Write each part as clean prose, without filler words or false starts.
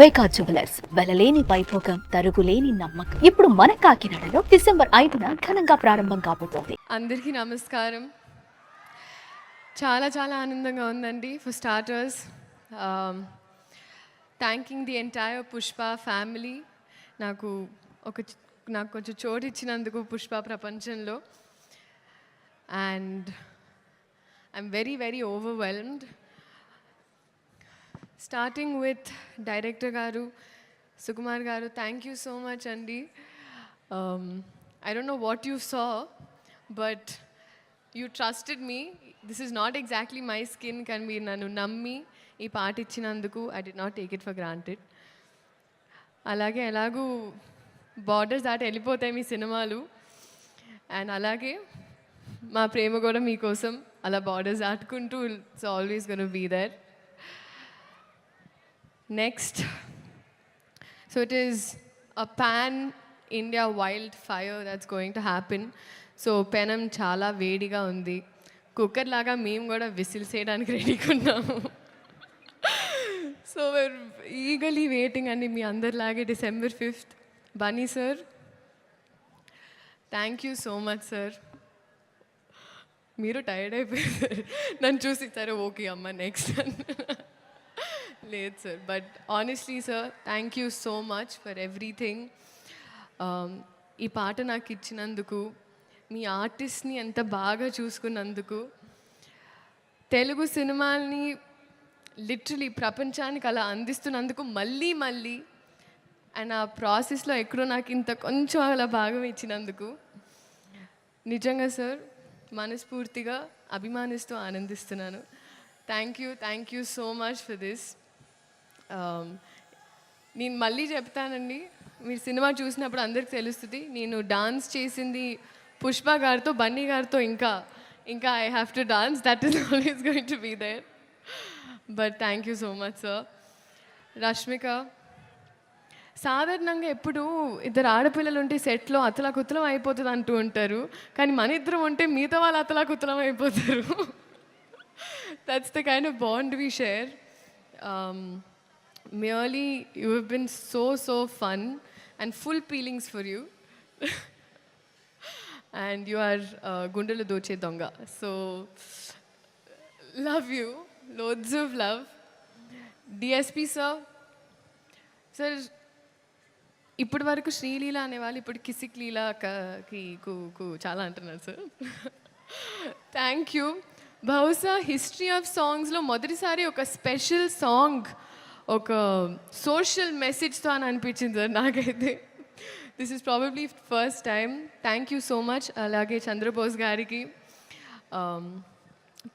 వైకా jewellers వెలలేని Vaibhogam తరుగులేని నమ్మకం ఇప్పుడు మన కాకినాడలో డిసెంబర్ 5న ఘనంగా ప్రారంభం కాబోతోంది. అందరికీ నమస్కారం. చాలా చాలా ఆనందంగా ఉందండి. For starters thanking the entire Pushpa family నాకు కొంచెం చోటు ఇచ్చినందుకు పుష్ప ప్రపంచంలో. And I'm very very overwhelmed. Starting with Director Garu, Sukumar Garu, thank you so much, Andy. I don't know what you saw, but you trusted me. This is not exactly my skin, can be nanu nammi ee part ichinanduku. I did not take it for granted. Alage elagu borders that elipothayi mee cinemalu, and alage ma prema kuda mee kosam ala borders daatukuntu it's always going to be there. Next, so it is a pan-India wildfire that's going to happen. So Penam chala vediga undi. Cooker laga మేము కూడా whistle చేయడానికి రెడీగా ఉన్నాము. So we're eagerly waiting అండి మీ అందరిలాగే December 5th. Bunny sir, thank you so much sir. మీరు tired అయిపోయారు నన్ను చూసి సరే ఓకే అమ్మ నెక్స్ట్ లేదు sir. But honestly sir thank you so much for everything. ఈ పాట నాకు ఇచ్చినందుకు, మీ ఆర్టిస్ట్ని ఎంత బాగా చూసుకున్నందుకు, తెలుగు సినిమాల్ని లిటరలీ ప్రపంచానికి అలా అందిస్తున్నందుకు మళ్ళీ అండ్ ఆ ప్రాసెస్లో ఎక్కడో నాకు ఇంత కొంచెం అలా భాగం ఇచ్చినందుకు నిజంగా సార్ మనస్ఫూర్తిగా అభిమానిస్తూ ఆనందిస్తున్నాను. Thank you so much for this. నేను మళ్ళీ చెప్తానండి, మీరు సినిమా చూసినప్పుడు అందరికి తెలుస్తుంది నేను డాన్స్ చేసింది పుష్ప గారితో, బన్నీ గారితో. ఇంకా I have to dance, that is always going to be there. But thank you so much sir. Rashmika, సాధారణంగా ఎప్పుడు ఇద్దరు ఆడపిల్లలు ఉంటే సెట్లో అతలాకుతలం అయిపోతుంది అంటూ ఉంటారు, కానీ మన ఇద్దరం ఉంటే మిగతా వాళ్ళు అతలాకుతలం అయిపోతారు. That's the kind of bond we share. Merely, you have been so fun and full feelings for you. And you are Gundala Doche Donga. So, love you. Loads of love. DSP sir. Sir, ఇప్పటి వరకు శ్రీలీల అనేవాళ్ళు ఇప్పుడు కిసిక్ లీలాకి చాలా అంటున్నారు sir. Thank you. బహుశా history of సాంగ్స్లో మొదటిసారి ఒక స్పెషల్ సాంగ్ ఒక సోషల్ మెసేజ్తో అని అనిపించింది సార్ నాకైతే. This is probably first time. Thank you so much. అలాగే చంద్రబోస్ గారికి,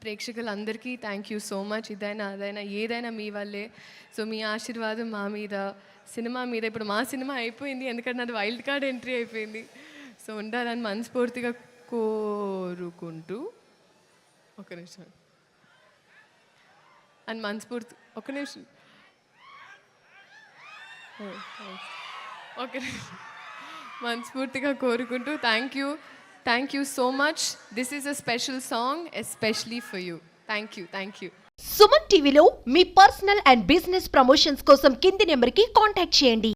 ప్రేక్షకులందరికీ థ్యాంక్ యూ సో మచ్. ఇదైనా అదైనా ఏదైనా మీ వల్లే. సో మీ ఆశీర్వాదం మా మీద, సినిమా మీద. ఇప్పుడు మా సినిమా అయిపోయింది ఎందుకంటే నాది వైల్డ్ కార్డ్ ఎంట్రీ అయిపోయింది. సో ఉండాలని మనస్ఫూర్తిగా కోరుకుంటూ ఒక నిమిషం మనస్ఫూర్తిగా కోరుకుంటూ thank you so much. This is a special song especially for you. Thank you. Suman టీవీలో మీ పర్సనల్ అండ్ బిజినెస్ ప్రమోషన్స్ కోసం కింది నెంబర్కి కాంటాక్ట్ చేయండి.